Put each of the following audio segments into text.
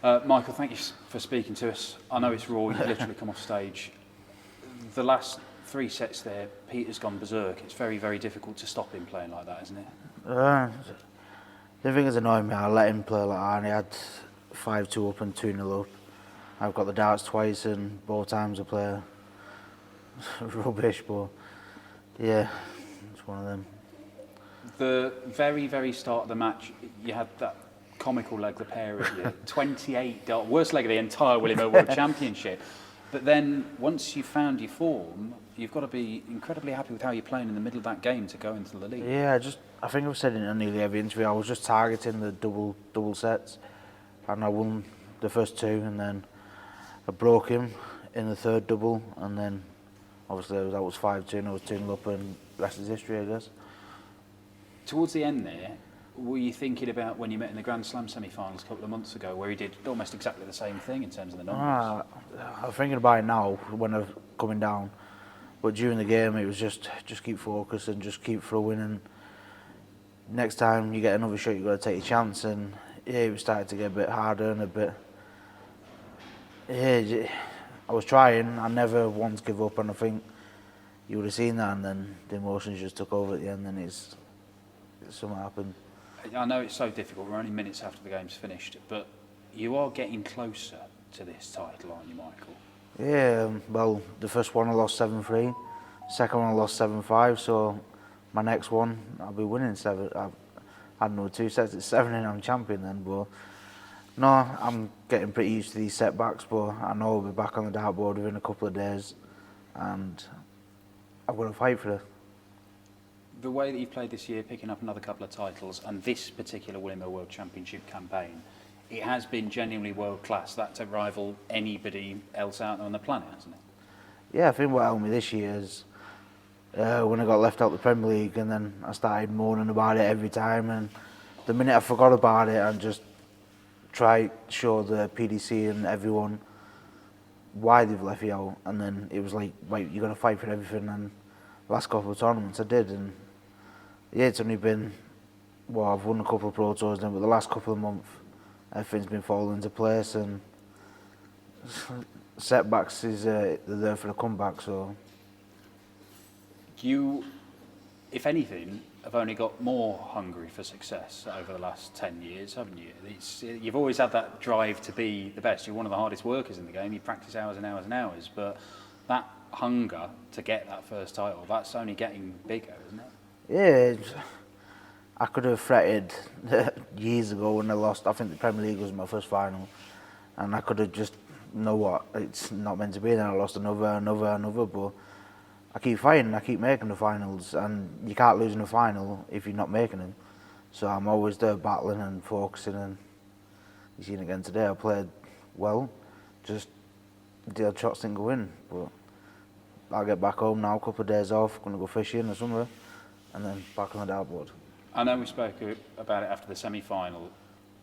Michael, thank you for speaking to us. I know it's raw, you've literally come off stage. The last 3 sets there, Peter's gone berserk. It's very, very difficult to stop him playing like that, isn't it? The thing that's annoying me, I let him play like that, and he had 5-2 up and 2-0 up. I've got the darts twice, and both times I play rubbish, but yeah, it's one of them. The very, very start of the match, you had that comical leg, the pair of you, 28 darts, worst leg of the entire Winmau World Championship. But then, once you've found your form, you've got to be incredibly happy with how you're playing in the middle of that game to go into the league. Yeah, I think I've said it in nearly every interview, I was just targeting the double sets, and I won the first 2, and then I broke him in the third double, and then obviously that was 5-2, and I was 2-0 up, and the rest is history, I guess. Towards the end there, were you thinking about when you met in the Grand Slam semi-finals a couple of months ago, where he did almost exactly the same thing in terms of the numbers? I'm thinking about it now when I'm coming down, but during the game it was just keep focused and just keep throwing, and next time you get another shot you've got to take a chance, and yeah, it was starting to get a bit harder and a bit, yeah, I was trying, I never once give up, and I think you would have seen that, and then the emotions just took over at the end, and something happened. I know it's so difficult, we're only minutes after the game's finished, but you are getting closer to this title, aren't you, Michael? Yeah, well, the first one I lost 7-3, second one I lost 7-5, so my next one I'll be winning 7. I've had another 2 sets at 7 and I'm champion then, but no, I'm getting pretty used to these setbacks, but I know I'll be back on the dartboard within a couple of days, and I've got to fight for it. The way that you've played this year, picking up another couple of titles, and this particular Winmau World Championship campaign, it has been genuinely world class. That to rival anybody else out there on the planet, hasn't it? Yeah, I think what helped me this year is when I got left out the Premier League, and then I started moaning about it every time, and the minute I forgot about it and just tried to show the PDC and everyone why they've left you out, and then it was like, right, you're going to fight for everything, and the last couple of tournaments I did, and yeah, it's only been, well, I've won a couple of Pro Tours then, but the last couple of months, everything's been falling into place, and setbacks they're there for the comeback, so. You, if anything, have only got more hungry for success over the last 10 years, haven't you? You've always had that drive to be the best. You're one of the hardest workers in the game. You practice hours and hours and hours, but that hunger to get that first title, that's only getting bigger, isn't it? Yeah, I could have fretted years ago when I lost. I think the Premier League was my first final, and I could have just, you know what, it's not meant to be. Then I lost another, but I keep fighting, I keep making the finals, and you can't lose in a final if you're not making them. So I'm always there battling and focusing, and you've seen again today, I played well, just the odd shots didn't go in, but I'll get back home now, a couple of days off, going to go fishing or somewhere, and then back on the dartboard. I know we spoke about it after the semi-final,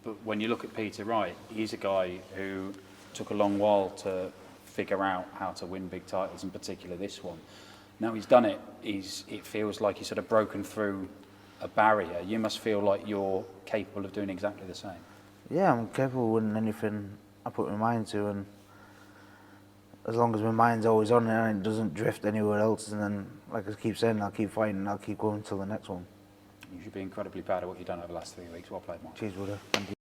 but when you look at Peter Wright, he's a guy who took a long while to figure out how to win big titles, in particular this one. Now he's done it, it feels like he's sort of broken through a barrier. You must feel like you're capable of doing exactly the same. Yeah, I'm capable of winning anything I put my mind to, and as long as my mind's always on it and it doesn't drift anywhere else, and then, like I keep saying, I'll keep fighting and I'll keep going until the next one. You should be incredibly proud of what you've done over the last 3 weeks. Well played, Mark. Cheers, brother. Thank you.